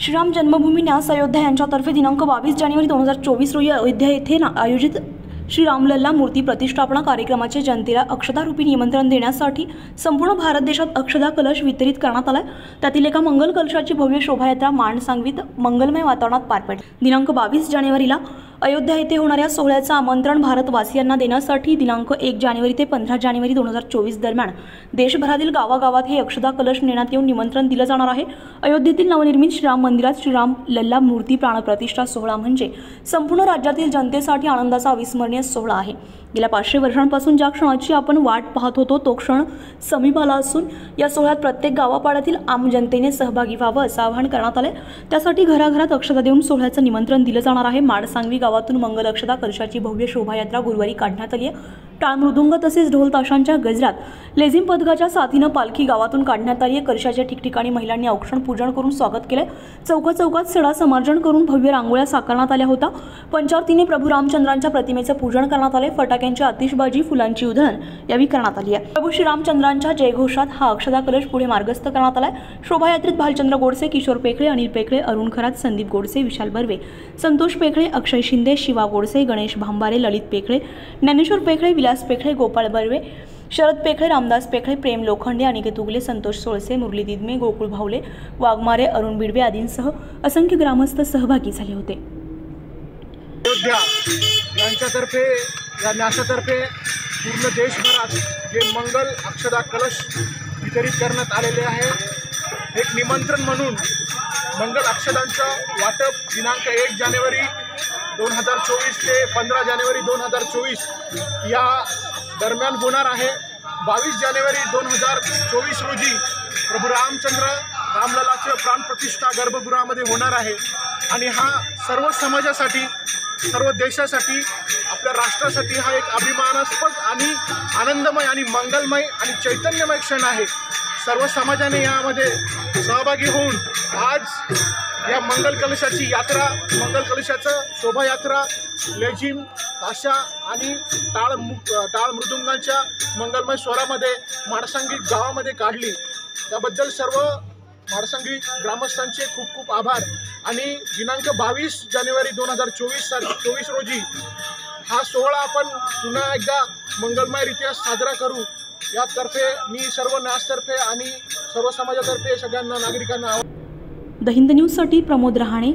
श्रीराम जन्मभूमी न्यास अयोध्या यांच्यातर्फे दिनांक 22 जानेवारी 2024 रोजी अयोध्या येथे आयोजित श्रीरामलल्ला मूर्ती प्रतिष्ठापना कार्यक्रमाचे जनतेला अक्षतारूपी निमंत्रण देण्यासाठी संपूर्ण भारत देशात अक्षता कलश वितरित करण्यात आला। त्यातील एका मंगल कलशाची भव्य शोभायात्रा माणसांगवीत मंगलमय वातावरणात पार पडली। दिनांक 22 जानेवारीला अयोध्या येथे होणाऱ्या सोहळ्याचं आमंत्रण भारतवासियांना देण्यासाठी दिनांक 1 जानेवारी ते 15 जानेवारी 2024 दरम्यान देशभरातील गावागावात हे अक्षता कलश नेण्यात येऊन निमंत्रण दिलं जाणार आहे। अयोध्येतील नवनिर्मित श्रीराम मंदिरात श्रीराम लल्ला मूर्ती प्राणप्रतिष्ठा सोहळा म्हणजे संपूर्ण राज्यातील जनतेसाठी आनंदाचा अविस्मरणीय सोहळा आहे। गेल्या 500 वर्षांपासून ज्या क्षणाची आपण वाट पाहत होतो तो क्षण समीप आला असून या सोहळ्यात प्रत्येक गावापाड्यातील आम जनतेने सहभागी व्हावं असं आवाहन करण्यात आले। त्यासाठी घराघरात अक्षता देऊन सोहळ्याचं निमंत्रण दिलं जाणार आहे। माडसांगवी गावातून मंगल अक्षता कलशाची भव्य शोभायात्रा गुरुवारी काढण्यात आली आहे। टाळ मृदुंग तसेच ढोल ताशांच्या गजरात लेझिम पथकाच्या साथीनं पालखी गावातून काढण्यात आली आहे। कलशाच्या ठिकठिकाणी महिलांनी औक्षण पूजन करून स्वागत केले। चौकात सडा समार्जन करून भव्य रांगोळ्या साकारण्यात आल्या होत्या। पंचारतीने प्रभू रामचंद्रांच्या प्रतिमेचं पूजन करण्यात आले। फटाक्यांची आतिषबाजी फुलांची उधळण यावेळी करण्यात आली आहे। प्रभू श्रीरामचंद्रांच्या जयघोषात हा अक्षता कलश पुढे मार्गस्थ करण्यात आलाय। शोभायात्रेत भालचंद्र गोडसे, किशोर पेखळे, अनिल पेखळे, अरुण खरात, संदीप गोडसे, विशाल बर्वे, संतोष पेखळे, अक्षय शिंदे, शिवा गोडसे, गणेश भांबारे, ललित पेखळे, ज्ञानेश्वर पेखळे, विलास पेखळे, गोपाळ बर्वे, शरद पेखळे, रामदास पेखळे, प्रेम लोखंडे, अनिकेत उगले, संतोष सोळसे, मुरली दिदमे, गोकुळ भावले, वाघमारे, अरुण बिडवे आदींसह असंख्य ग्रामस्थ सहभागी झाले होते। अयोध्या यांच्यातर्फे या न्यासातर्फे पूर्ण देशभरात जे मंगल अक्षता कलश वितरित करण्यात आलेले आहे, एक निमंत्रण म्हणून मंगल अक्षतांचं वाटप दिनांक 1 जानेवारी 2024 ते 15 जानेवारी 2024 या दरम्यान होणार आहे। 22 जानेवारी 2024 रोजी प्रभू रामचंद्र रामलल्लाचं प्राणप्रतिष्ठा गर्भगृहामध्ये होणार आहे आणि हा सर्व समाजासाठी, सर्व देशासाठी, आपल्या राष्ट्रासाठी हा एक अभिमानास्पद आणि आनंदमय आणि मंगलमय आणि चैतन्यमय क्षण आहे। सर्व समाजाने यामध्ये सहभागी होऊन आज या मंगल कलशाची यात्रा, मंगल कलशाचं शोभायात्रा लेझिम, ताशा आणि टाळ मृदुंगांच्या मंगलमय स्वरामध्ये माडसांगी गावामध्ये काढली। त्याबद्दल सर्व माडसांगी ग्रामस्थांचे खूप खूप आभार। आणि दिनांक 22 जानेवारी 2024 रोजी हा सोहळा आपण पुन्हा एकदा मंगलमयरित्या साजरा करू यातर्फे मी सर्व न्यासतर्फे आणि सर्व समाजातर्फे सगळ्यांना नागरिकांना द हिंद न्यूजसाठी प्रमोद रहाणे,